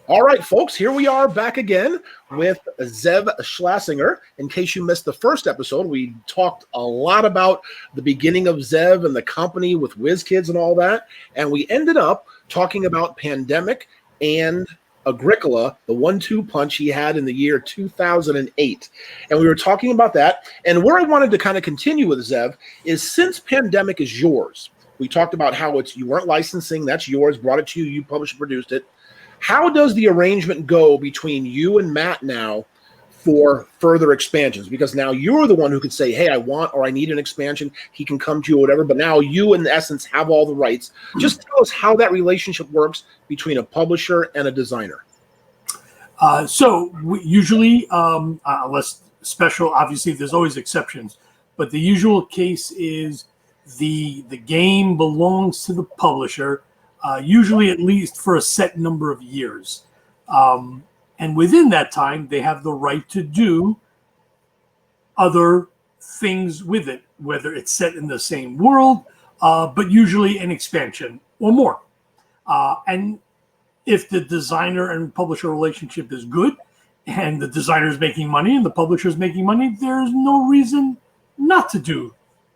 All right, folks, here we are back again with Zev Shlasinger. In case you missed the first episode, we talked a lot about the beginning of Zev and the company with wizkids and all that. And we ended up talking about Pandemic and Agricola, the 1-2 punch he had in the year 2008. And we were talking about that. And where I wanted to kind of continue with Zev is, since Pandemic is yours, we talked about how you weren't licensing, that's yours, brought it to you, you published and produced it. How does the arrangement go between you and Matt now for further expansions? Because now you're the one who can say, hey, I want or I need an expansion. He can come to you or whatever. But now you, in essence, have all the rights. Just tell us how that relationship works between a publisher and a designer. So usually, unless special, obviously, there's always exceptions. But the usual case is the game belongs to the publisher. Usually at least for a set number of years. And within that time, they have the right to do other things with it, whether it's set in the same world, but usually an expansion or more. And if the designer and publisher relationship is good and the designer is making money and the publisher is making money, there's no reason not to do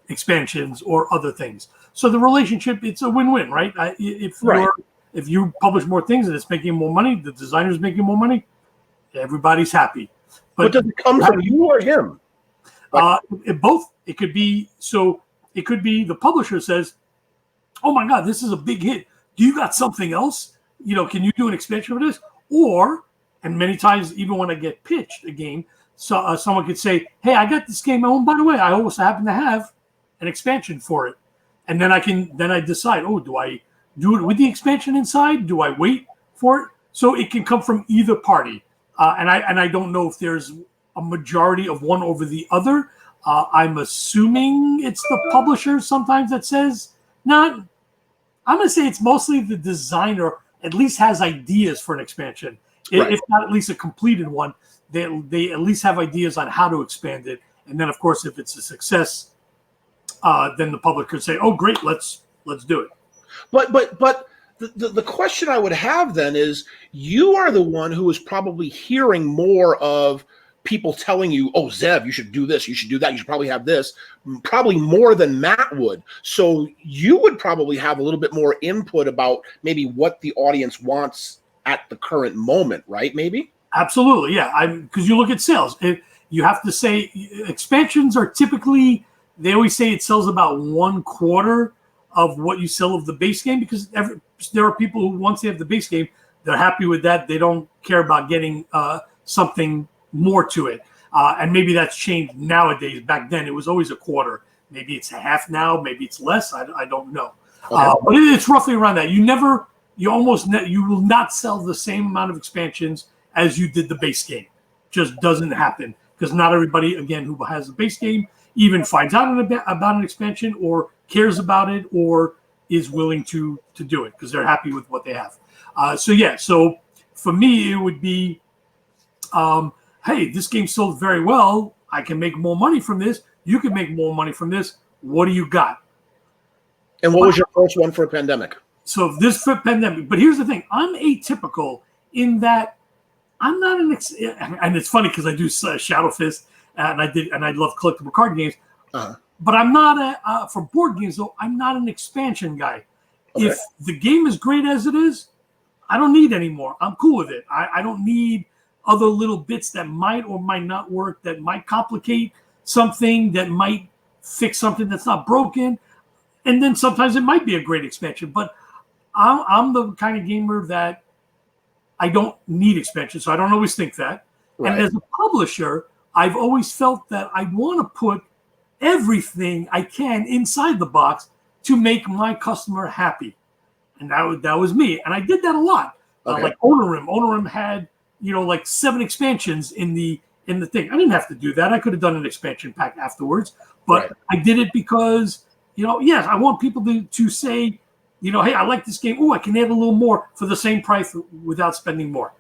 expansions or other things. So the relationship, it's a win-win, right? If you publish more things and it's making more money, the designer's making more money, everybody's happy. But does it come from you or him? Both. It could be the publisher says, oh my God, this is a big hit. Do you got something else? Can you do an expansion of this? Or, and many times even when I get pitched a game, so someone could say, hey, I got this game. Oh, and by the way, I also happen to have an expansion for it. And then I decide, do I do it with the expansion inside? Do I wait for it? So it can come from either party. And I don't know if there's a majority of one over the other. I'm assuming it's the publisher sometimes that says, no, I'm going to say it's mostly the designer at least has ideas for an expansion. Right. If not at least a completed one, they at least have ideas on how to expand it. And then, of course, if it's a success, then the public could say, "Oh, great, let's do it." But the question I would have then is, you are the one who is probably hearing more of people telling you, "Oh, Zev, you should do this, you should do that, you should probably have this," probably more than Matt would. So you would probably have a little bit more input about maybe what the audience wants at the current moment, right? Maybe. Absolutely, yeah. Because you look at sales, you have to say expansions are typically. They always say it sells about 1/4 of what you sell of the base game, because there are people who, once they have the base game, they're happy with that. They don't care about getting something more to it. And maybe that's changed nowadays. Back then, it was always 1/4. Maybe it's half now. Maybe it's less. I don't know. Okay. But it's roughly around that. You will not sell the same amount of expansions as you did the base game. Just doesn't happen, because not everybody, again, who has the base game even finds out about an expansion or cares about it or is willing to do it because they're happy with what they have. So for me, it would be, hey, this game sold very well. I can make more money from this. You can make more money from this. What do you got? And what was your first one for Pandemic? So this for Pandemic. But here's the thing. I'm atypical in that I'm not and it's funny because I do Shadow Fist, and I love collectible card games. Uh-huh. But I'm not for board games though. I'm not an expansion guy. Okay. If the game is great as it is, I don't need any more. I'm cool with it. I don't need other little bits that might or might not work, that might complicate something, that might fix something that's not broken. And then sometimes it might be a great expansion. But I'm the kind of gamer that I don't need expansion, so I don't always think that. Right. And as a publisher, I've always felt that I want to put everything I can inside the box to make my customer happy. And that was me. And I did that a lot. Okay. Like Ownerim had, like 7 expansions in the thing. I didn't have to do that. I could have done an expansion pack afterwards. But right. I did it because, yes, I want people to say, hey, I like this game. Oh, I can add a little more for the same price without spending more.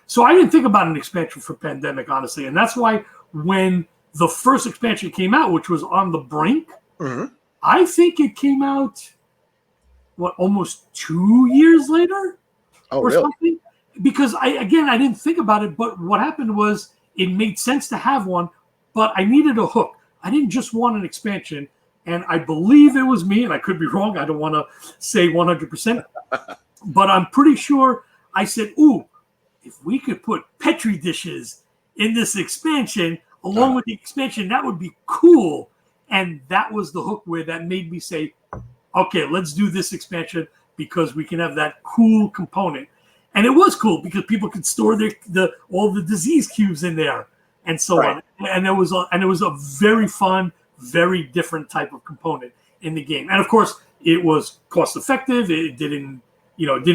So I didn't think about an expansion for Pandemic, honestly. And that's why when the first expansion came out, which was On the Brink, mm-hmm. I think it came out, almost 2 years later or really? Something? because I didn't think about it, but what happened was it made sense to have one, but I needed a hook. I didn't just want an expansion, and I believe it was me, and I could be wrong. I don't want to say 100%, but I'm pretty sure I said, ooh, if we could put Petri dishes in this expansion, along with the expansion, that would be cool. And that was the hook where that made me say, okay, let's do this expansion because we can have that cool component. And it was cool because people could store all the disease cubes in there and so on. And it was a very fun, very different type of component in the game. And of course, it was cost effective. It didn't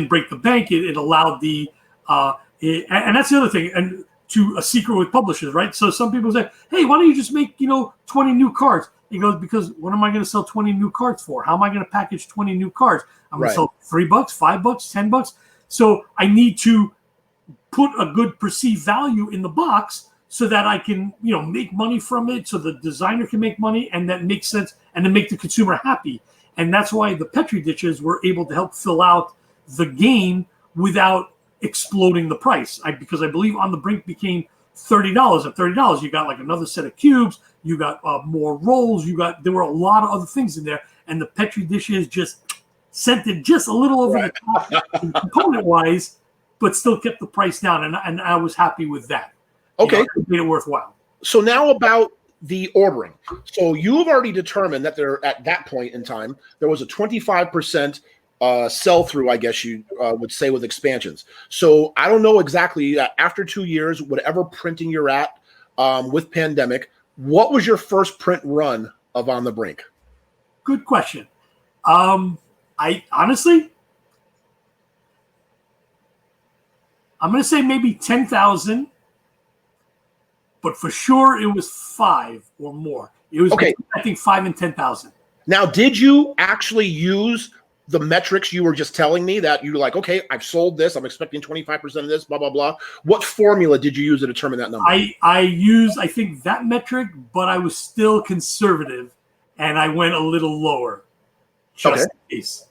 break the bank. It allowed and that's the other thing. And to a secret with publishers, right? So some people say, hey, why don't you just make 20 new cards? He goes, because what am I going to sell 20 new cards for? How am I going to package 20 new cards? I'm going to sell $3, $5, $10. So I need to put a good perceived value in the box so that I can, make money from it, so the designer can make money, and that makes sense, and to make the consumer happy. And that's why the Petri dishes were able to help fill out the game without exploding the price. Because I believe On the Brink became $30. At $30, you got like another set of cubes, you got more rolls, there were a lot of other things in there, and the Petri dishes just sent it just a little over the top component-wise, but still kept the price down, and I was happy with that. Okay. It made it worthwhile. So now about the ordering. So you've already determined that at that point in time, there was a 25% sell-through, I guess you would say, with expansions. So I don't know exactly, after 2 years, whatever printing you're at with pandemic, what was your first print run of On the Brink? Good question. I honestly, I'm going to say maybe 10,000, but for sure it was 5 or more. It was, okay. I think 5 and 10,000. Now, did you actually use the metrics you were just telling me that you were like, okay, I've sold this, I'm expecting 25% of this, blah, blah, blah. What formula did you use to determine that number? I used, I think, that metric, but I was still conservative, and I went a little lower. Just in case.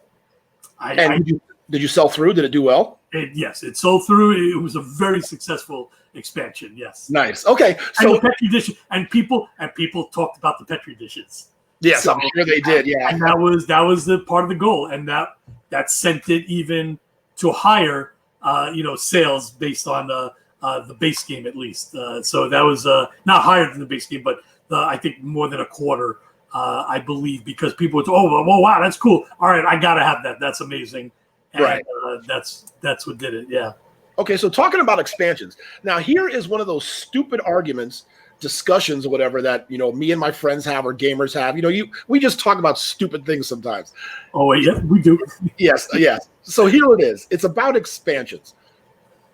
Did you sell through? Did it do well? Yes, it sold through. It was a very successful expansion. Yes. Nice. Okay. So and the Petri dish, and people talked about the Petri dishes. Yes, so, I'm sure they did. Yeah, and that was the part of the goal, and that sent it even to higher, sales based on the base game at least. So that was not higher than the base game, but I think more than a quarter. I believe, because people would say, oh, wow, that's cool. All right, I got to have that. That's amazing. And, right. That's what did it, yeah. Okay, so talking about expansions. Now, here is one of those stupid arguments, discussions or whatever that, me and my friends have or gamers have. We just talk about stupid things sometimes. Oh, yeah, we do. Yes. So here it is. It's about expansions.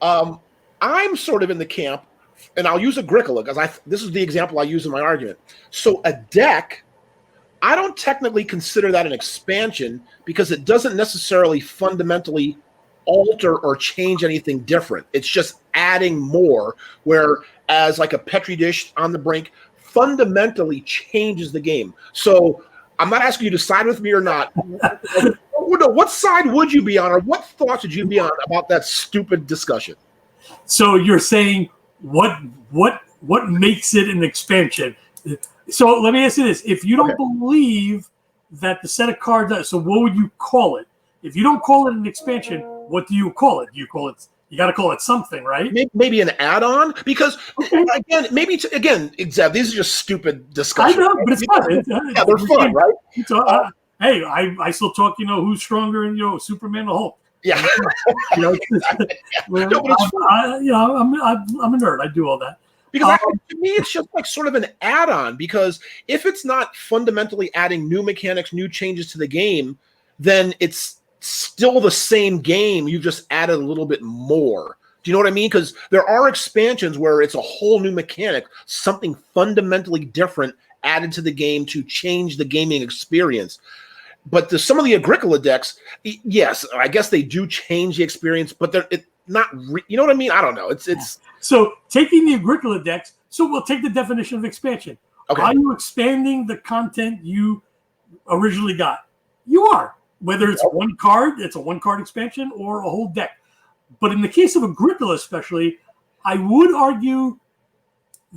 I'm sort of in the camp, and I'll use Agricola because this is the example I use in my argument. So a deck, I don't technically consider that an expansion because it doesn't necessarily fundamentally alter or change anything different. It's just adding more, whereas like a Petri dish On the Brink fundamentally changes the game. So I'm not asking you to side with me or not. What side would you be on, or what thoughts would you be on about that stupid discussion? So you're saying what makes it an expansion? So let me ask you this. If you don't believe that the set of cards, so what would you call it? If you don't call it an expansion, what do you call it? You got to call it something, right? Maybe an add-on, because again, Zev, these are just stupid discussions. I know, but it's fun. Yeah, they're fun, right? Hey, I still talk, who's stronger in, Superman or Hulk. Yeah. I'm a nerd. I do all that. Because to me, it's just like sort of an add-on, because if it's not fundamentally adding new mechanics, new changes to the game, then it's still the same game. You just added a little bit more. Do you know what I mean? Because there are expansions where it's a whole new mechanic, something fundamentally different added to the game to change the gaming experience. But some of the Agricola decks, yes, I guess they do change the experience, but they're not. You know what I mean? I don't know. It's so taking the Agricola decks. So we'll take the definition of expansion. Okay. Are you expanding the content you originally got? You are. Whether it's one card, it's a one-card expansion, or a whole deck. But in the case of Agricola especially, I would argue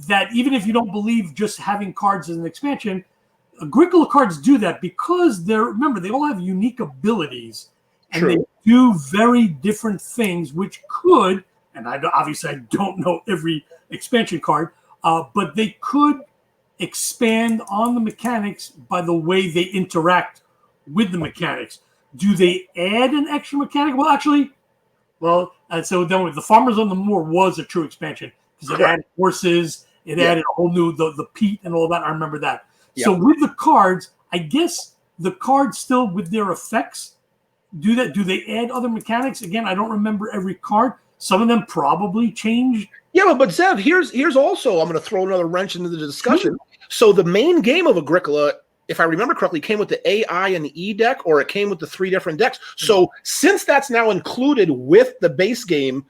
that even if you don't believe just having cards as an expansion, Agricola cards do that because remember, they all have unique abilities. And True. they do very different things, which could, and obviously I don't know every expansion card, but they could expand on the mechanics by the way they interact with the mechanics. Do they add an extra mechanic? Well, actually, so then the Farmers on the Moor was a true expansion because it added horses, it added a whole new, the peat and all that. I remember that. Yeah. So with the cards, I guess the cards still with their effects do that. Do they add other mechanics? Again, I don't remember every card. Some of them probably change. Yeah, but Zev, here's also, I'm going to throw another wrench into the discussion. Mm-hmm. So the main game of Agricola, if I remember correctly, came with the AI and the E deck, or it came with the 3 different decks. So since that's now included with the base game,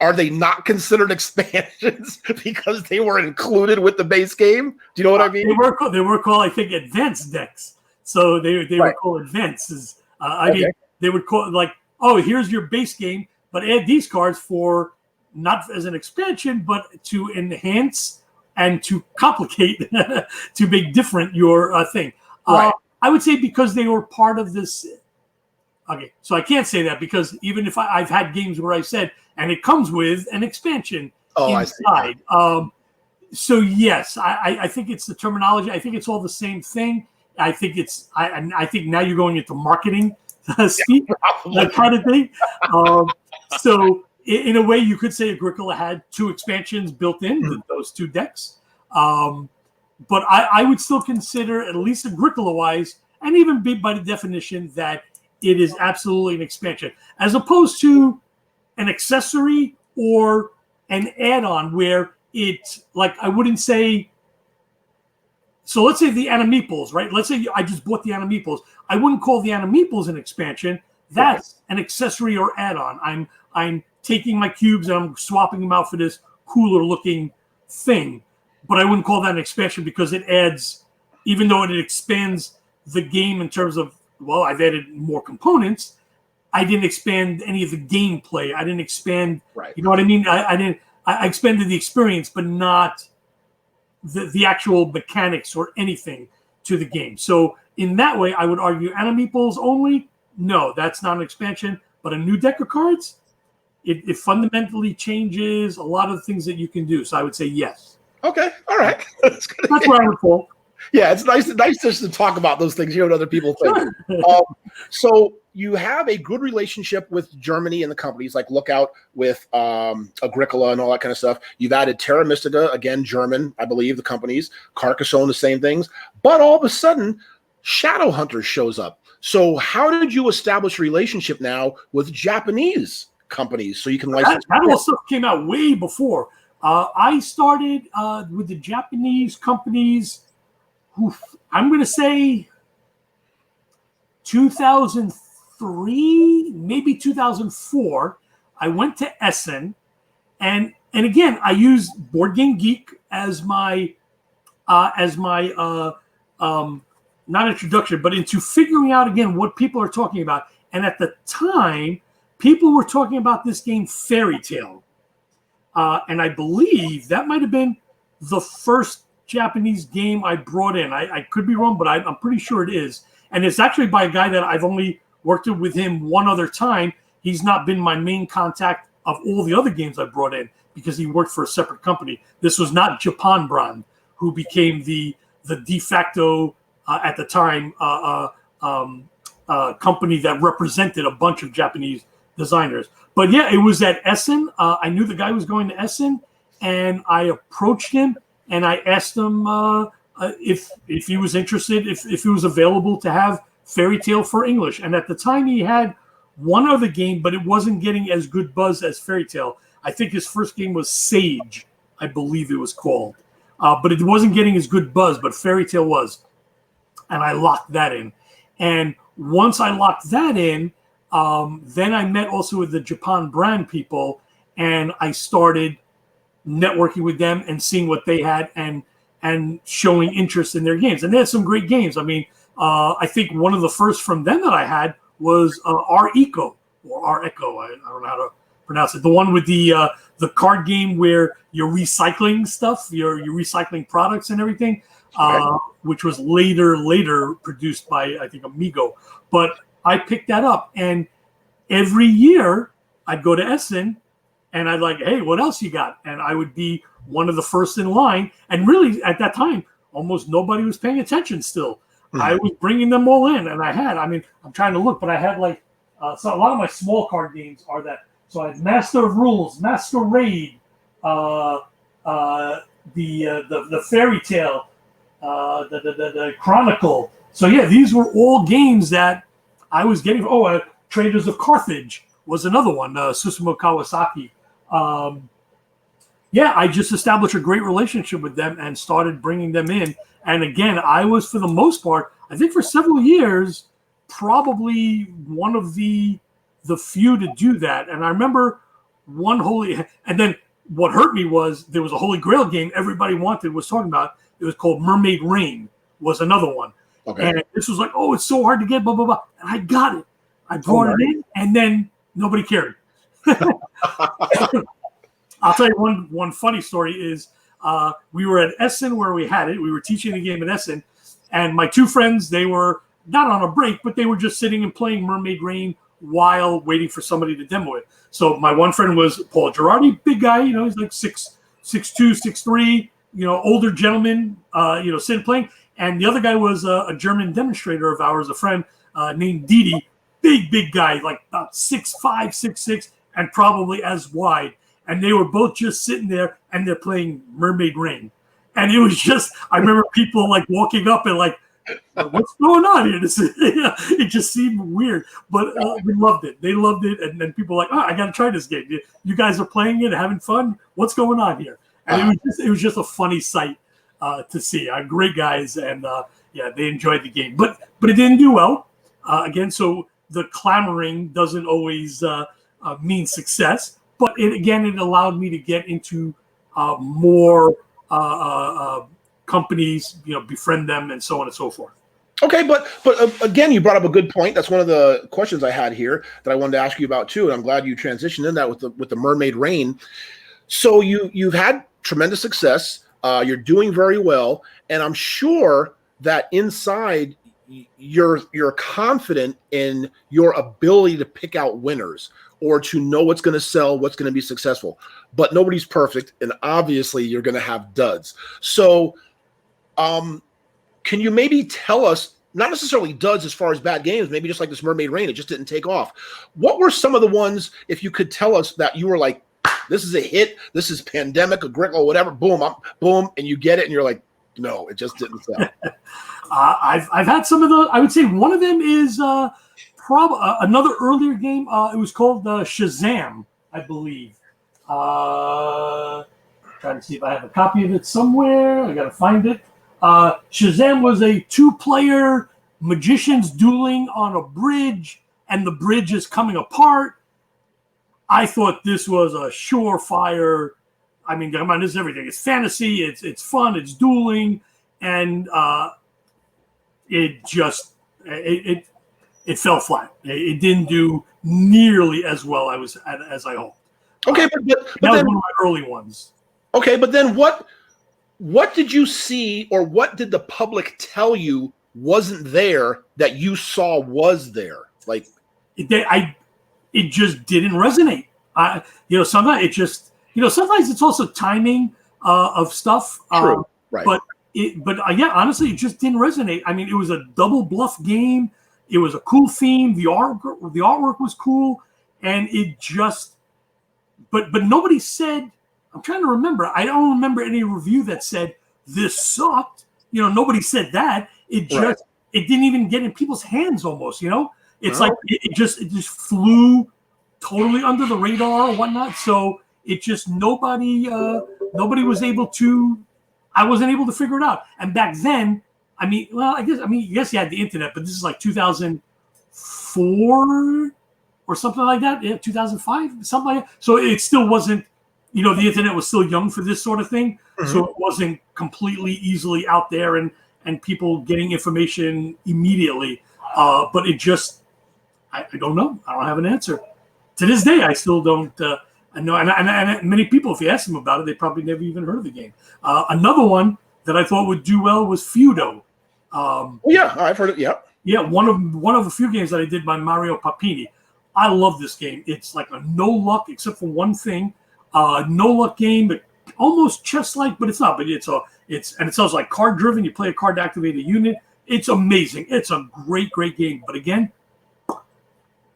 are they not considered expansions because they were included with the base game? Do you know what I mean? They were called, I think, advanced decks. So they were called advances. I mean, they would call it like, oh, here's your base game, but add these cards for not as an expansion, but to enhance and to complicate, to make different your thing. I would say because they were part of this. Okay, so I can't say that because even if I've had games where I said, and it comes with an expansion inside. So yes, I think it's the terminology. I think it's all the same thing. I think I think now you're going into marketing speak, that kind of thing. So in a way, you could say Agricola had 2 expansions built in, those 2 decks. But I would still consider, at least Agricola-wise, and even by the definition, that it is absolutely an expansion, as opposed to an accessory or an add-on where it's like, I wouldn't say. So let's say the Animeeples, right? Let's say I just bought the Animeeples. I wouldn't call the Animeeples an expansion. That's an accessory or add-on. I'm taking my cubes and I'm swapping them out for this cooler looking thing. But I wouldn't call that an expansion because it adds, even though it expands the game in terms of, well, I've added more components. I didn't expand any of the gameplay. I didn't expand, you know what I mean? I expanded the experience, but not the actual mechanics or anything to the game. So in that way, I would argue Animeeples only. No, that's not an expansion, but a new deck of cards, it fundamentally changes a lot of the things that you can do. So I would say yes. Okay, all right. That's where I would fall. Yeah, it's nice just to talk about those things, hear what other people think. So you have a good relationship with Germany and the companies like Lookout with Agricola and all that kind of stuff. You've added Terra Mystica, again, German, I believe, the companies. Carcassonne, the same things. But all of a sudden, Shadowhunters shows up. So how did you establish a relationship now with Japanese companies so you can license? That all stuff came out way before. I started with the Japanese companies, I'm going to say 2003, maybe 2004. I went to Essen, and again, I used Board Game Geek as my not introduction, but into figuring out again what people are talking about. And at the time, people were talking about this game Fairy Tale. And I believe that might have been the first Japanese game I brought in. I could be wrong, but I'm pretty sure it is. And it's actually by a guy that I've only worked with him one other time. He's not been my main contact of all the other games I brought in because he worked for a separate company. This was not Japan Brand, who became the de facto, at the time, company that represented a bunch of Japanese designers. But yeah, it was at Essen. I knew the guy was going to Essen, and I approached him and I asked him if he was interested, if he was available to have Fairy Tale for English. And at the time, he had one other game, but it wasn't getting as good buzz as Fairy Tale. I think his first game was Sage, I believe it was called. But it wasn't getting as good buzz, but Fairy Tale was. And I locked that in. And once I locked that in, then I met also with the Japan Brand people, and I started networking with them and seeing what they had and showing interest in their games. And they had some great games. I mean, I think one of the first from them that I had was R Eco, or R Echo. I don't know how to pronounce it. The one with the card game where you're recycling stuff, you're recycling products and everything, which was later produced by, I think, Amigo. But I picked that up, and every year I'd go to Essen and I'd like, hey, what else you got? And I would be one of the first in line. And really, at that time, almost nobody was paying attention still. I was bringing them all in, and I'm trying to look, but I had so a lot of my small card games are that. So I had Master of Rules, Masquerade, the Fairy Tale, the Chronicle. So yeah, these were all games that I was getting. Traders of Carthage was another one, Susumu Kawasaki. I just established a great relationship with them and started bringing them in. And again, I was, for the most part, I think for several years, probably one of the few to do that. And I remember and then what hurt me was there was a Holy Grail game everybody was talking about. It was called Mermaid Rain, was another one. Okay. And this was like, oh, it's so hard to get, blah, blah, blah. And I got it. I brought it in, and then nobody cared. I'll tell you one funny story is we were at Essen where we had it. We were teaching the game at Essen, and my two friends, they were not on a break, but they were just sitting and playing Mermaid Rain while waiting for somebody to demo it. So my one friend was Paul Girardi, big guy, he's like 6'2", 6'3", older gentleman, sitting playing. And the other guy was a German demonstrator of ours, a friend named Didi, big guy, like about 6'5", 6'6", and probably as wide. And they were both just sitting there, and they're playing Mermaid Rain. And it was just, I remember people like walking up and like, what's going on here? It just seemed weird, but we loved it. They loved it, and then people were like, I got to try this game. You guys are playing it, having fun. What's going on here? And it was just a funny sight to see. Great guys, and they enjoyed the game, but it didn't do well. Again, so the clamoring doesn't always mean success, but it allowed me to get into more companies, befriend them, and so on and so forth. Okay, but again, you brought up a good point. That's one of the questions I had here that I wanted to ask you about too, and I'm glad you transitioned in that with the Mermaid Rain. So you've had tremendous success. You're doing very well, and I'm sure that inside you're confident in your ability to pick out winners or to know what's going to sell, what's going to be successful. But nobody's perfect, and obviously you're going to have duds. So can you maybe tell us, not necessarily duds as far as bad games, maybe just like this Mermaid Rain, it just didn't take off. What were some of the ones, if you could tell us, that you were like, this is a hit, this is Pandemic, Agricola, whatever, boom, and you get it, and you're like, no, it just didn't sell. I've had some of those. I would say one of them is another earlier game. It was called Shazam, I believe. Trying to see if I have a copy of it somewhere. I got to find it. Shazam was a 2-player magicians dueling on a bridge, and the bridge is coming apart. I thought this was a surefire. I mean, come on, this is everything. It's fantasy. It's fun. It's dueling, and it fell flat. It didn't do nearly as well as I hoped. Okay, but that was one of my early ones. Okay, but then what did you see, or what did the public tell you wasn't there that you saw was there? Like it just didn't resonate. Sometimes it just, sometimes it's also timing of stuff. True, right. But honestly, it just didn't resonate. I mean, it was a double bluff game. It was a cool theme. The artwork was cool, and it just, but nobody said. I'm trying to remember. I don't remember any review that said this sucked. Nobody said that. It just it didn't even get in people's hands almost. It's like it just flew totally under the radar or whatnot. So it just nobody was able to. I wasn't able to figure it out. And back then, yes, you had the internet, but this is like 2004 or something like that. Yeah, 2005, something like that. So it still wasn't. The internet was still young for this sort of thing, so it wasn't completely easily out there and people getting information immediately. But it just, I don't know. I don't have an answer. to this day, I still don't know. And many people, if you ask them about it, they probably never even heard of the game. Another one that I thought would do well was Feudo. Yeah, I've heard it. Yeah. Yeah, one of a few games that I did by Mario Papini. I love this game. It's like a no luck except for one thing. No luck game, but almost chess-like, but it's not. But it sounds like card driven. You play a card to activate a unit. It's amazing. It's a great game. But again,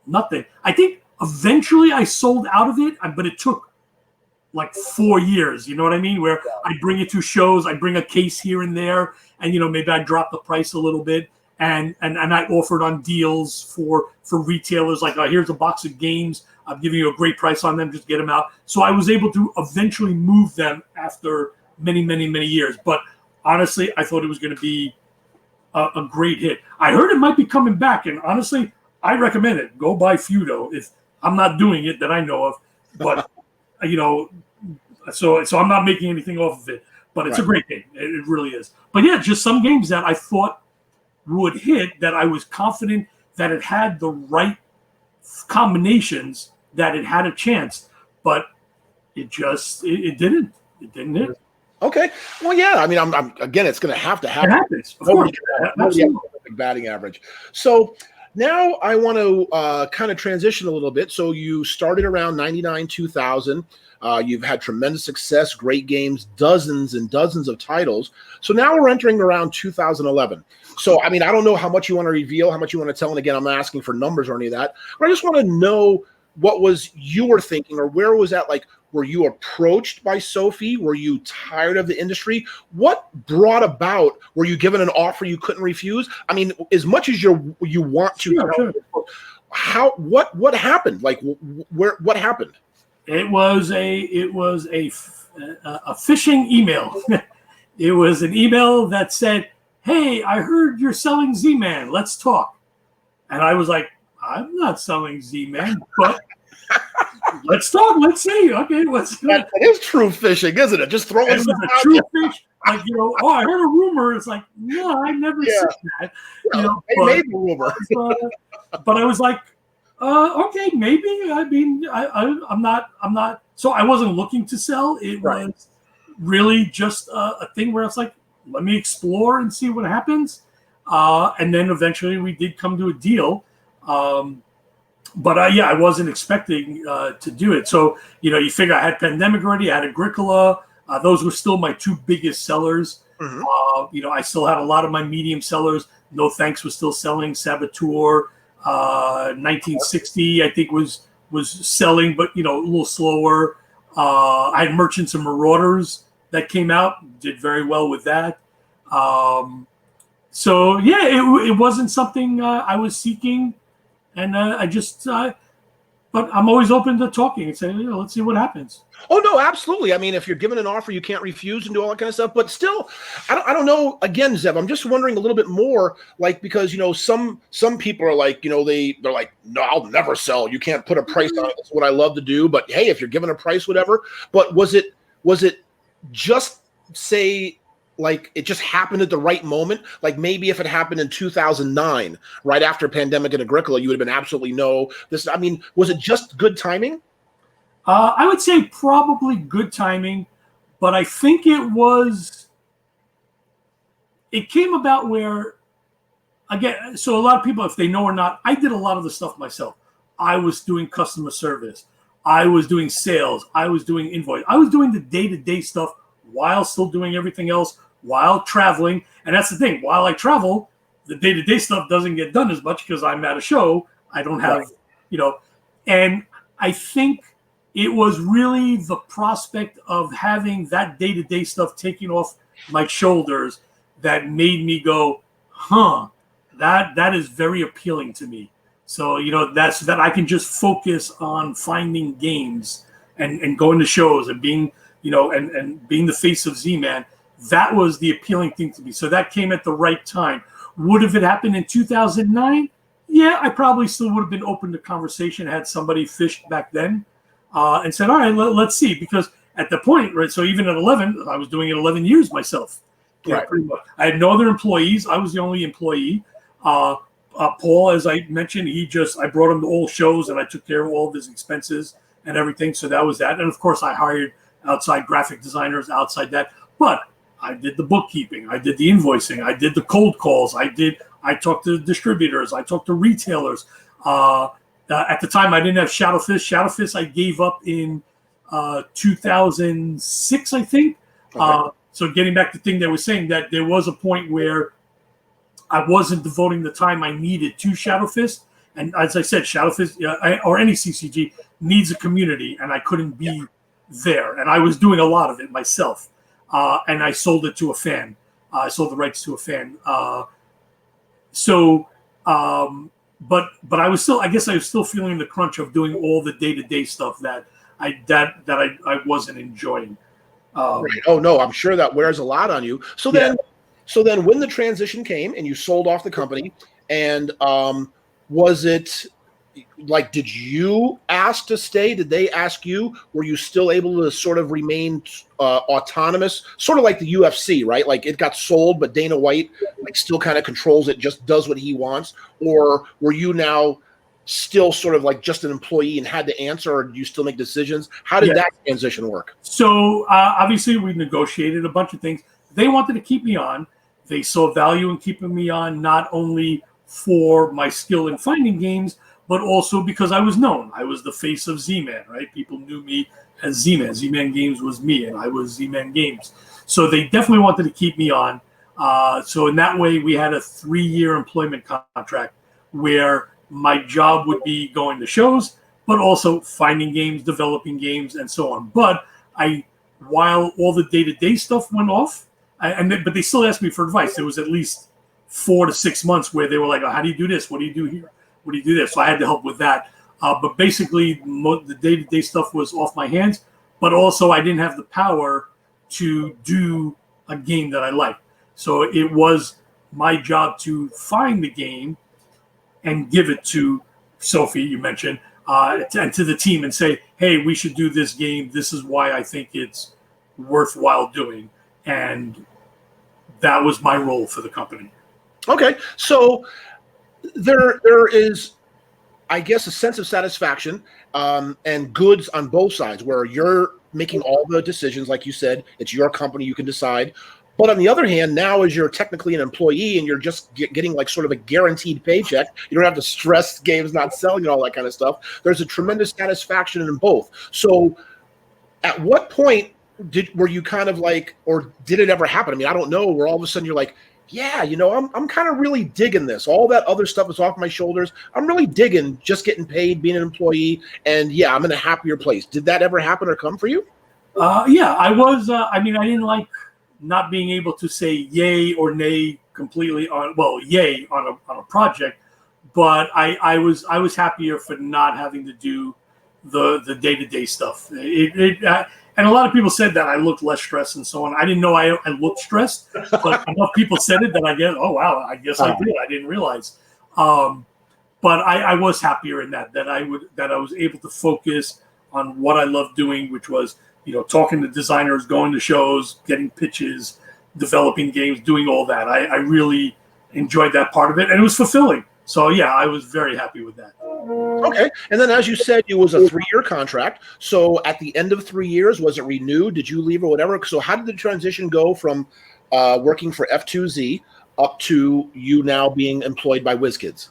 nothing. I think eventually I sold out of it, but it took like 4 years. You know what I mean? Where I bring it to shows, I bring a case here and there, and maybe I drop the price a little bit. And I offered on deals for retailers like, here's a box of games. I'm giving you a great price on them. Just get them out. So I was able to eventually move them after many, many, many years. But honestly, I thought it was going to be a great hit. I heard it might be coming back. And honestly, I recommend it. Go buy Feudo. If I'm not doing it that I know of. But, so I'm not making anything off of it. But it's a great game. It really is. But yeah, just some games that I thought would hit, that I was confident that it had the right combinations, that it had a chance, but it didn't hit. Okay. Well, yeah. I mean, I'm again, it's going to happen. It happens. Of course. Absolutely. Batting average. So now I want to kind of transition a little bit. So you started around 99, 2000. You've had tremendous success, great games, dozens and dozens of titles. So now we're entering around 2011. So, I mean, I don't know how much you want to reveal, how much you want to tell. And again, I'm not asking for numbers or any of that. But I just want to know what was you were thinking, or where was that? Like, were you approached by Sophie? Were you tired of the industry? What brought about, were you given an offer you couldn't refuse? I mean, as much as you want to, sure. What happened? Like, what happened? It was a phishing email. It was an email that said, "Hey, I heard you're selling ZMan. Let's talk." And I was like, "I'm not selling ZMan, but let's talk. Let's see. Okay, that is true phishing, isn't it? Just throwing it a true fish. Like, I heard a rumor. It's like, no, I never said that. They made the rumor. But I was like, okay, maybe. I mean, I'm not. So I wasn't looking to sell. It was really just a thing where it's like, let me explore and see what happens. And then eventually we did come to a deal. But I wasn't expecting to do it. So, you figure I had Pandemic already. I had Agricola. Those were still my two biggest sellers. Mm-hmm. I still had a lot of my medium sellers. No Thanks was still selling. Saboteur, 1960, I think was selling, but, a little slower. I had Merchants and Marauders that came out. Did very well with that. So, yeah, it wasn't something I was seeking. And but I'm always open to talking and saying, let's see what happens. Oh, no, absolutely. I mean, if you're given an offer, you can't refuse and do all that kind of stuff. But still, I don't know. Again, Zev, I'm just wondering a little bit more, like, because, some people are like, they're like, no, I'll never sell. You can't put a price on it. That's what I love to do. But hey, if you're given a price, whatever. But was it just, say, like, it just happened at the right moment? Like, maybe if it happened in 2009, right after Pandemic and Agricola, you would have been absolutely no. Was it just good timing? I would say probably good timing, but I think it came about where, again, so a lot of people, if they know or not, I did a lot of the stuff myself. I was doing customer service. I was doing sales. I was doing invoice. I was doing the day-to-day stuff while still doing everything else, while traveling. And that's the thing. While I travel, the day-to-day stuff doesn't get done as much because I'm at a show. I don't have, and I think it was really the prospect of having that day-to-day stuff taking off my shoulders that made me go, that is very appealing to me. So, that's that I can just focus on finding games and going to shows and being, and being the face of Z-Man. That was the appealing thing to me. So that came at the right time. Would have it happened in 2009? Yeah, I probably still would have been open to conversation had somebody fished back then and said, all right, let's see. Because at the point, right, so even at 11, I was doing it 11 years myself. Pretty much. I had no other employees. I was the only employee. Paul, as I mentioned, I brought him to all shows and I took care of all of his expenses and everything. So that was that. And of course, I hired outside graphic designers outside that. But I did the bookkeeping, I did the invoicing, I did the cold calls, I talked to distributors, I talked to retailers. At the time, I didn't have Shadow Fist. Shadow Fist I gave up in 2006, I think. Okay. So getting back to the thing that was saying that there was a point where I wasn't devoting the time I needed to Shadow Fist. And as I said, Shadow Fist or any CCG needs a community, and I couldn't be there. And I was doing a lot of it myself. And I sold it to a fan. I sold the rights to a fan. But I was still, I guess I was still feeling the crunch of doing all the day-to-day stuff that I wasn't enjoying. Right. Oh no, I'm sure that wears a lot on you. So then when the transition came and you sold off the company, and was it like, did you ask to stay? Did they ask you? Were you still able to sort of remain autonomous, sort of like the UFC, right? Like it got sold, but Dana White like still kind of controls it, just does what he wants? Or were you now still sort of like just an employee and had to answer, or do you still make decisions? How did that transition work? So obviously we negotiated a bunch of things. They wanted to keep me on. They saw value in keeping me on, not only for my skill in finding games, but also because I was known. I was the face of ZMan, right? People knew me as ZMan. ZMan Games was me, and I was ZMan Games. So they definitely wanted to keep me on. So in that way, we had a 3-year employment contract where my job would be going to shows, but also finding games, developing games, and so on. But while all the day-to-day stuff went off, but they still asked me for advice. There was at least 4 to 6 months where they were like, oh, how do you do this? What do you do here? What do you do this? So I had to help with that. But basically, the day-to-day stuff was off my hands. But also, I didn't have the power to do a game that I liked. So it was my job to find the game and give it to Sophie, you mentioned, and to the team and say, hey, we should do this game. This is why I think it's worthwhile doing. And that was my role for the company. Okay. So there is, I guess, a sense of satisfaction and goods on both sides where you're making all the decisions. Like you said, it's your company, you can decide. But on the other hand, now as you're technically an employee and you're just getting like sort of a guaranteed paycheck, you don't have to stress games not selling and all that kind of stuff. There's a tremendous satisfaction in both. So at what point were you kind of like, or did it ever happen? I mean, I don't know, where all of a sudden you're like, yeah, I'm kind of really digging this. All that other stuff is off my shoulders. I'm really digging just getting paid, being an employee, and yeah, I'm in a happier place. Did that ever happen or come for you? Yeah, I was. I didn't like not being able to say yay or nay completely yay on a project, but I was happier for not having to do the day-to-day stuff. And a lot of people said that I looked less stressed and so on. I didn't know I looked stressed, but enough people said it that I guess, oh wow, I guess I did. I didn't realize. But I was happier in that I was able to focus on what I loved doing, which was, talking to designers, going to shows, getting pitches, developing games, doing all that. I really enjoyed that part of it, and it was fulfilling. So yeah, I was very happy with that. Okay. And then, as you said, it was a 3-year contract. So at the end of 3 years, was it renewed? Did you leave or whatever? So how did the transition go from working for F2Z up to you now being employed by WizKids?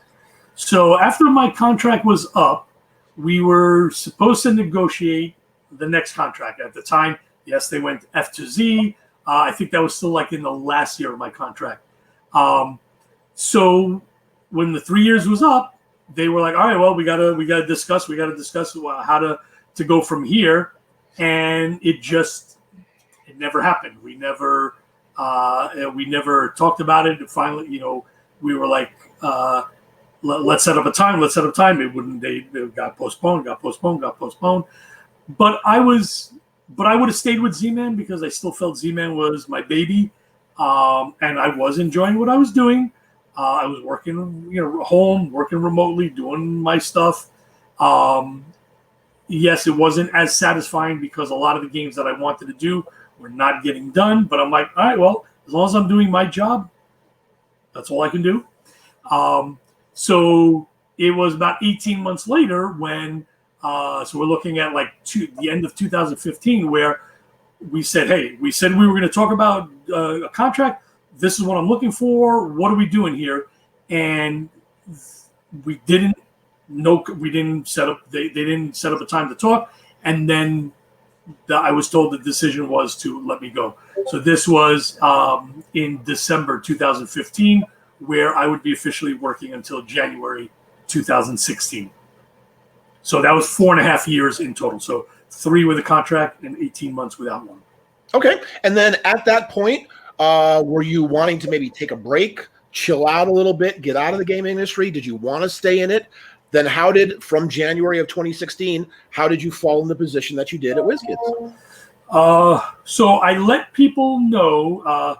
So after my contract was up, we were supposed to negotiate the next contract. At the time, yes, they went F2Z. I think that was still like in the last year of my contract. So when the 3 years was up, they were like, all right, well, we gotta discuss how to go from here. And it never happened. We never talked about it. And finally, we were like, let's set up a time. It wouldn't, they got postponed. But I would have stayed with ZMan because I still felt ZMan was my baby. And I was enjoying what I was doing. I was working, home, working remotely, doing my stuff. Yes, it wasn't as satisfying because a lot of the games that I wanted to do were not getting done. But I'm like, all right, well, as long as I'm doing my job, that's all I can do. So it was about 18 months later when, so we're looking at like the end of 2015, where we said, hey, we said we were going to talk about a contract. This is what I'm looking for. What are we doing here? And we didn't know. We didn't set up. They didn't set up a time to talk. And then I was told the decision was to let me go. So this was in December 2015, where I would be officially working until January 2016. So that was 4.5 years in total. So 3 with a contract and 18 months without one. Okay. And then at that point, were you wanting to maybe take a break, chill out a little bit, get out of the gaming industry? Did you want to stay in it? Then from January of 2016, how did you fall in the position that you did at WizKids? So I let people know,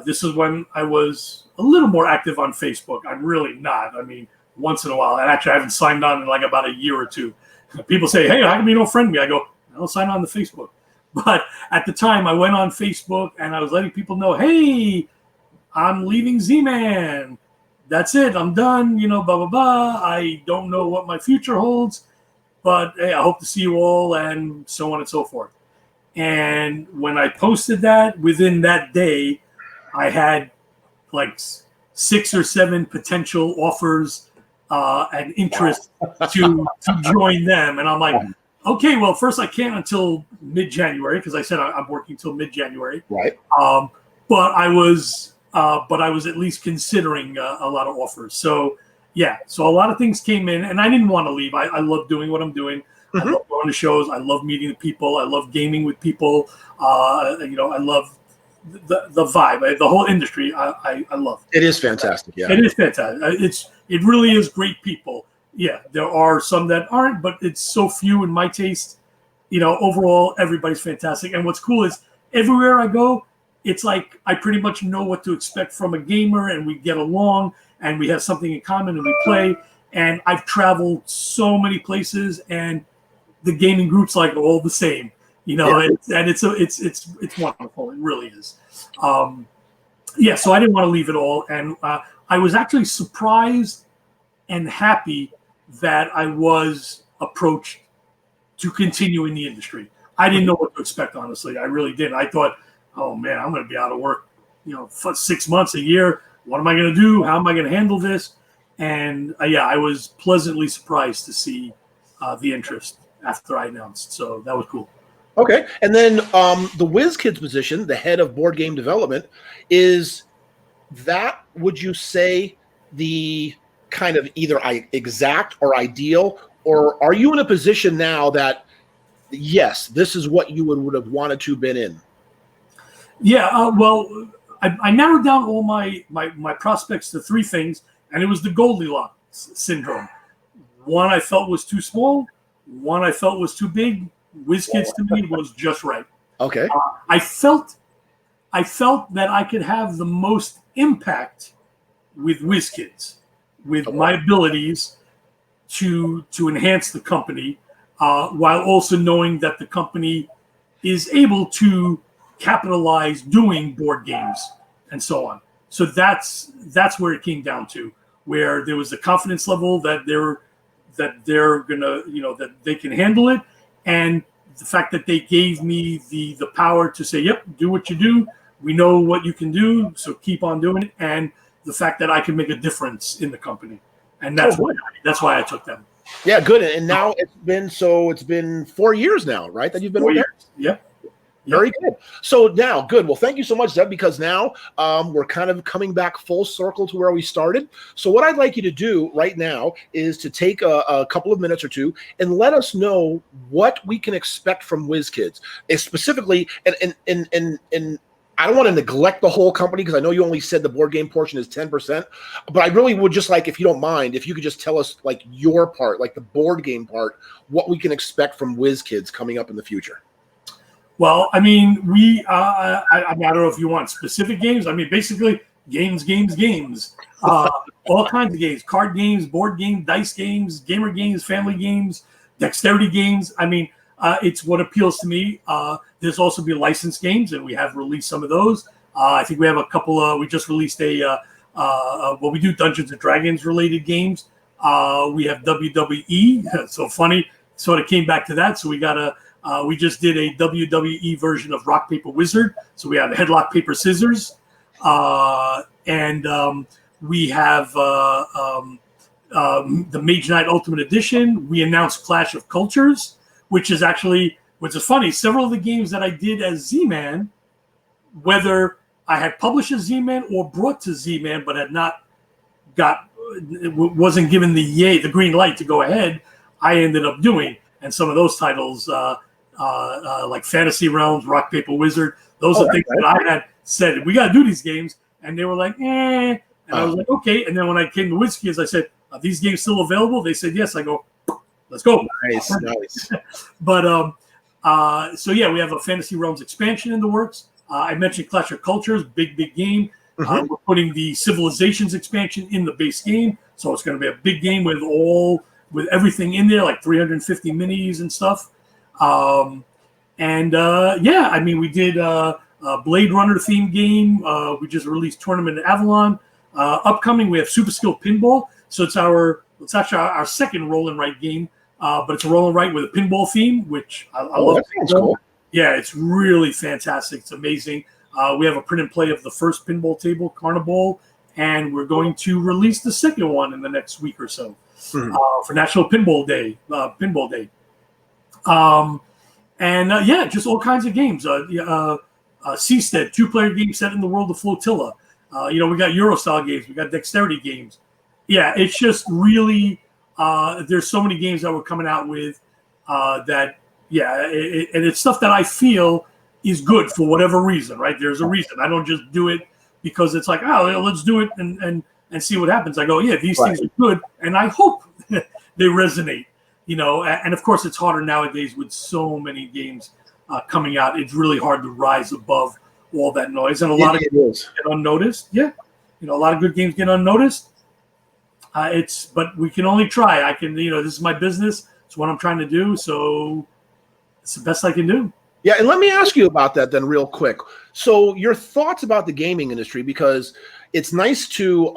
this is when I was a little more active on Facebook. I'm really not. I mean, once in a while. And actually, I haven't signed on in like about a year or two. People say, hey, how come you don't friend me? I go, I don't sign on to Facebook. But at the time, I went on Facebook and I was letting people know, hey, I'm leaving ZMan. That's it. I'm done. Blah, blah, blah. I don't know what my future holds. But hey, I hope to see you all, and so on and so forth. And when I posted that, within that day, I had like 6 or 7 potential offers and interest to join them. And I'm like, okay, well, first I can't until mid-January, because I said I'm working till mid-January. Right. But I was at least considering a lot of offers. So yeah, so a lot of things came in, and I didn't want to leave. I love doing what I'm doing. Mm-hmm. I love going to shows. I love meeting the people. I love gaming with people. I love the vibe, the whole industry. I love. It is fantastic. Yeah, it is fantastic. It really is great people. Yeah, there are some that aren't, but it's so few in my taste. Overall, everybody's fantastic. And what's cool is everywhere I go, it's like I pretty much know what to expect from a gamer, and we get along, and we have something in common, and we play. And I've traveled so many places, and the gaming group's like all the same, and it's wonderful. It really is. So I didn't want to leave it all, and I was actually surprised and happy that I was approached to continue in the industry. I didn't know what to expect, honestly. I really didn't. I thought, oh man, I'm going to be out of work, for 6 months, a year. What am I going to do? How am I going to handle this? And I was pleasantly surprised to see the interest after I announced. So that was cool. Okay. And then the WizKids position, the head of board game development, is that, would you say, the kind of either exact or ideal, or are you in a position now that, yes, this is what you would have wanted to been in? Yeah, well, I narrowed down all my prospects to 3 things, and it was the Goldilocks syndrome. One I felt was too small. One I felt was too big. WizKids to me was just right. Okay. I felt that I could have the most impact with WizKids, with my abilities to enhance the company, while also knowing that the company is able to capitalize doing board games and so on. So that's where it came down to, where there was the confidence level that they're gonna, that they can handle it, and the fact that they gave me the power to say, yep, do what you do. We know what you can do, so keep on doing it. And the fact that I can make a difference in the company, and that's why I took them. Yeah, good. And now it's been 4 years now, right? That you've been with them? Yep. Very good. So now, good. Well, thank you so much, Zeb, because now we're kind of coming back full circle to where we started. So what I'd like you to do right now is to take a couple of minutes or two and let us know what we can expect from WizKids. Specifically, and I don't want to neglect the whole company, because I know you only said the board game portion is 10%, but I really would just like, if you don't mind, if you could just tell us like your part, like the board game part, what we can expect from WizKids coming up in the future. Well, I mean, I don't know if you want specific games. I mean, basically games, all kinds of games, card games, board games, dice games, gamer games, family games, dexterity games. I mean, it's what appeals to me. There's also be licensed games, and we have released some of those. I think we have a couple. We just released a Well, we do Dungeons and Dragons related games. We have WWE. So funny, sort of came back to that. So we got we just did a WWE version of Rock Paper Wizard. So we have Headlock Paper Scissors, and we have the Mage Knight Ultimate Edition. We announced Clash of Cultures, which is funny. Several of the games that I did as Z-Man, whether I had published as Z-Man or brought to Z-Man, but had not wasn't given the green light to go ahead, I ended up doing. And some of those titles, like Fantasy Realms, Rock Paper Wizard, those are things that I had said, we got to do these games. And they were like, eh. And I was like, okay. And then when I came to wizkids, I said, are these games still available? They said, yes. I go, let's go. Nice. But so yeah, we have a Fantasy Realms expansion in the works. I mentioned Clash of Cultures, big game. We're putting the Civilizations expansion in the base game, so it's going to be a big game with everything in there, like 350 minis and stuff. Yeah, I mean, we did a Blade Runner themed game. We just released Tournament at Avalon. Upcoming, we have Super Skill Pinball. So it's actually our second roll and write game, but it's a roll and write with a pinball theme, which I love. That sounds cool. Yeah, it's really fantastic. It's amazing. We have a print and play of the first pinball table, Carnival, and we're going to release the second one in the next week or so for National Pinball Day. Yeah, just all kinds of games. Seastead, 2-player game set in the world of Flotilla. We got Euro-style games. We got dexterity games. Yeah, it's just really there's so many games that we're coming out with that. Yeah, and it's stuff that I feel is good for whatever reason, right? There's a reason. I don't just do it because it's like, oh, let's do it and see what happens. I go, yeah, these things are good, and I hope they resonate, And of course, it's harder nowadays with so many games coming out. It's really hard to rise above all that noise, and a lot of games get unnoticed. Yeah, a lot of good games get unnoticed. But we can only try. I can, this is my business. It's what I'm trying to do. So it's the best I can do. Yeah, and let me ask you about that then real quick. So your thoughts about the gaming industry, because it's nice to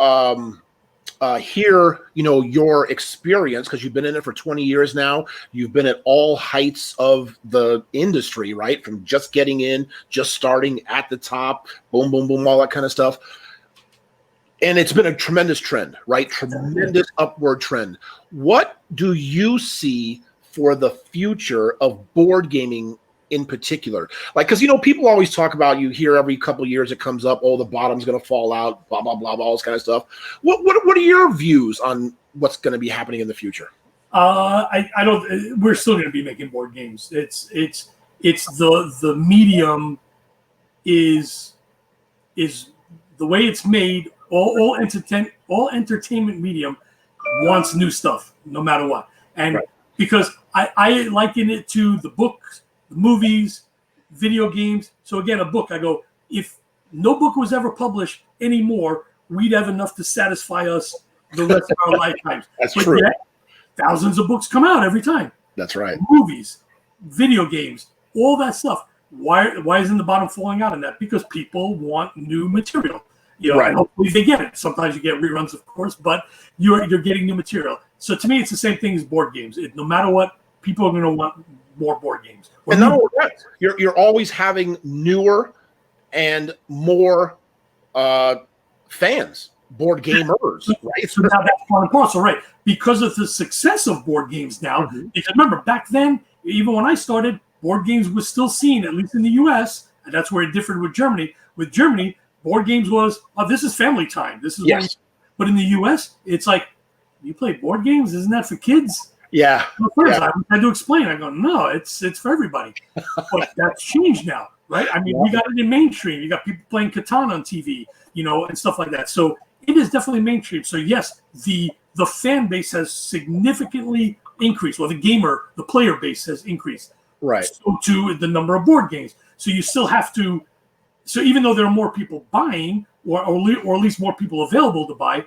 hear, your experience, because you've been in it for 20 years now. You've been at all heights of the industry, right? From just getting in, just starting at the top, boom, boom, boom, all that kind of stuff. And it's been a tremendous trend, right? Tremendous upward trend. What do you see for the future of board gaming in particular? Like, because, people always talk about, you hear every couple of years it comes up, the bottom's going to fall out, blah, blah, blah, all this kind of stuff. What are your views on what's going to be happening in the future? I don't, we're still going to be making board games. It's the medium is the way it's made. All entertainment medium wants new stuff, no matter what. And because I liken it to the books, the movies, video games. So again, a book, I go, if no book was ever published anymore, we'd have enough to satisfy us the rest of our lifetimes. That's true. Yet, thousands of books come out every time. That's right. Movies, video games, all that stuff. Why isn't the bottom falling out in that? Because people want new material. And hopefully they get it. Sometimes you get reruns, of course, but you're getting new material. So to me, it's the same thing as board games. No matter what, people are going to want more board games. And not only that, you're always having newer and more fans, board gamers, right? So now that's part and parcel, right? Because of the success of board games now. Because remember, back then, even when I started, board games was still seen, at least in the U.S., and that's where it differed with Germany. With Germany, board games was, this is family time. This is but in the U.S., it's like, you play board games? Isn't that for kids? Yeah. I had to explain. I go, no, it's for everybody. But that's changed now, right? I mean, we got it in mainstream. You got people playing Catan on TV, and stuff like that. So it is definitely mainstream. So yes, the fan base has significantly increased. Well, the player base has increased. Right. So too the number of board games. So you still have to. So even though there are more people buying, or at least more people available to buy,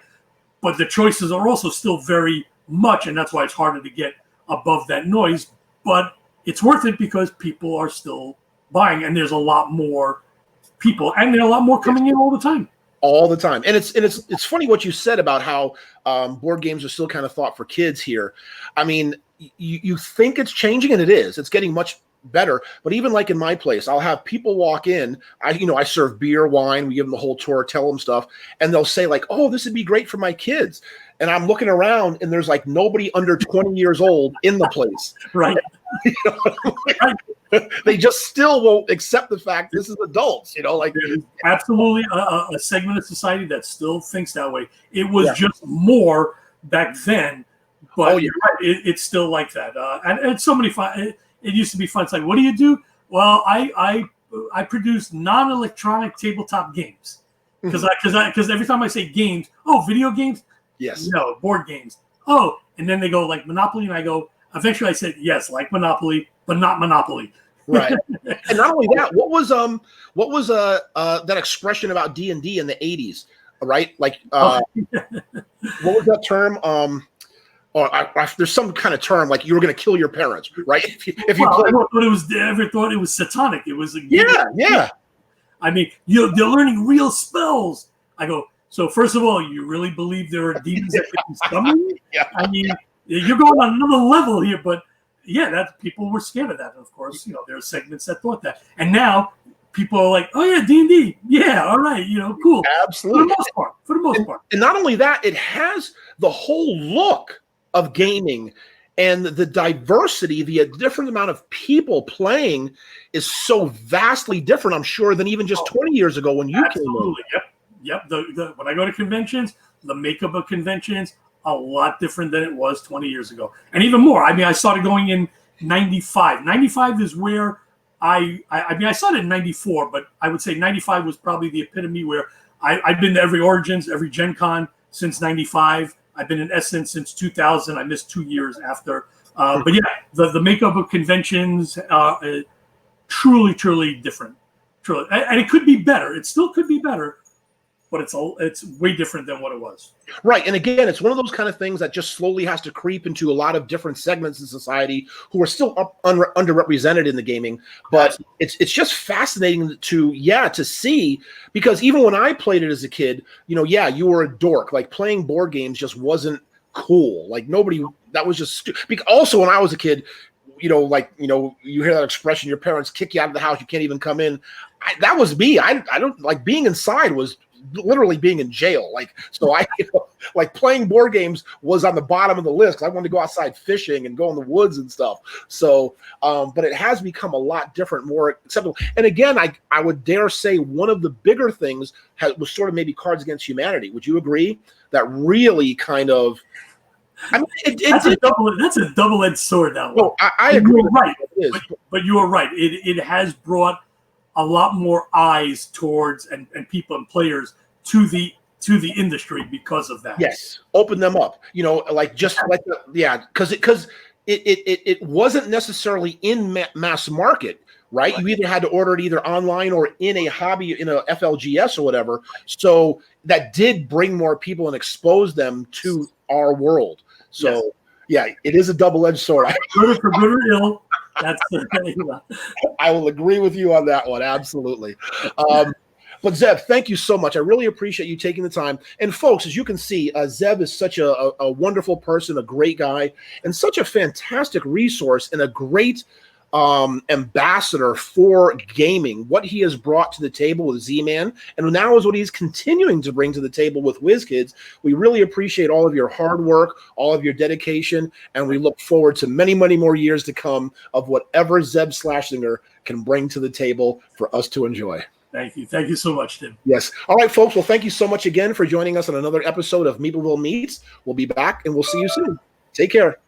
but the choices are also still very much, and that's why it's harder to get above that noise. But it's worth it because people are still buying, and there's a lot more people, and there are a lot more coming in all the time. all the time. And it's funny what you said about how board games are still kind of thought for kids here. I mean, you think it's changing, and it is. It's getting much better. But even like in my place, I'll have people walk in. I serve beer, wine. We give them the whole tour, tell them stuff, and they'll say like, "Oh, this would be great for my kids." And I'm looking around, and there's like nobody under 20 years old in the place. Right. They just still won't accept the fact this is adults. Like there's absolutely a segment of society that still thinks that way. It was just more back then, but you're right, it's still like that. And it's so many fun. It used to be fun. It's like, what do you do? Well, I produce non-electronic tabletop games because every time I say games, video games. Yes. No, board games. Oh, and then they go like Monopoly, and I go. Eventually, I said yes, like Monopoly, but not Monopoly. Right. And not only that, what was that expression about D&D in the 80s? Right. Like what was that term? There's some kind of term like you were going to kill your parents, right? If you ever thought it was satanic. It was yeah. I mean, they're learning real spells. I go. So first of all, you really believe there are demons that can summon you? Yeah. I mean, you're going on another level here, but that people were scared of that. Of course, there are segments that thought that, and now people are like, "Oh yeah, D&D, yeah, all right, cool." Absolutely. For the most part. And not only that, it has the whole look of gaming. And the diversity, the different amount of people playing is so vastly different, I'm sure, than even just 20 years ago when you came in. Yep. When I go to conventions, the makeup of conventions, a lot different than it was 20 years ago. And even more. I mean, I started going in 95. 95 is where I started in 94, but I would say 95 was probably the epitome where I've been to every Origins, every Gen Con since 95. I've been in Essence since 2000. I missed 2 years after. But yeah, the makeup of conventions truly, truly different. Truly. And it could be better. It still could be better. But it's way different than what it was. Right. And again, it's one of those kind of things that just slowly has to creep into a lot of different segments in society who are still underrepresented in the gaming. But it's just fascinating to see, because even when I played it as a kid, you were a dork. Like playing board games just wasn't cool. Like that was just stupid. Also, when I was a kid, you hear that expression, your parents kick you out of the house, you can't even come in. That was me. I don't like being inside was literally being in jail. So playing board games was on the bottom of the list because I wanted to go outside fishing and go in the woods and stuff. So, but it has become a lot different, more acceptable. And again, I would dare say one of the bigger things was sort of maybe Cards Against Humanity. Would you agree? That really kind of, I mean, that's a double-edged sword. That one. No, I agree. You're right, but you are right. It has brought a lot more eyes towards and people and players to the industry because of that. Yes, open them up. Because it wasn't necessarily in mass market, right? You either had to order it either online or in a hobby, in a FLGS or whatever. So that did bring more people and expose them to our world. So it is a double-edged sword. For good or ill. That's I will agree with you on that one. Absolutely. But Zeb, thank you so much. I really appreciate you taking the time. And folks, as you can see, Zeb is such a wonderful person, a great guy, and such a fantastic resource and a great ambassador for gaming. What he has brought to the table with ZMan, and now is what he's continuing to bring to the table with WizKids. We really appreciate all of your hard work, all of your dedication, and we look forward to many, many more years to come of whatever Zeb Shlasinger can bring to the table for us to enjoy. Thank you. Thank you so much, Tim. Yes. All right, folks. Well, thank you so much again for joining us on another episode of Meepleville Meets. We'll be back, and we'll see you soon. Take care.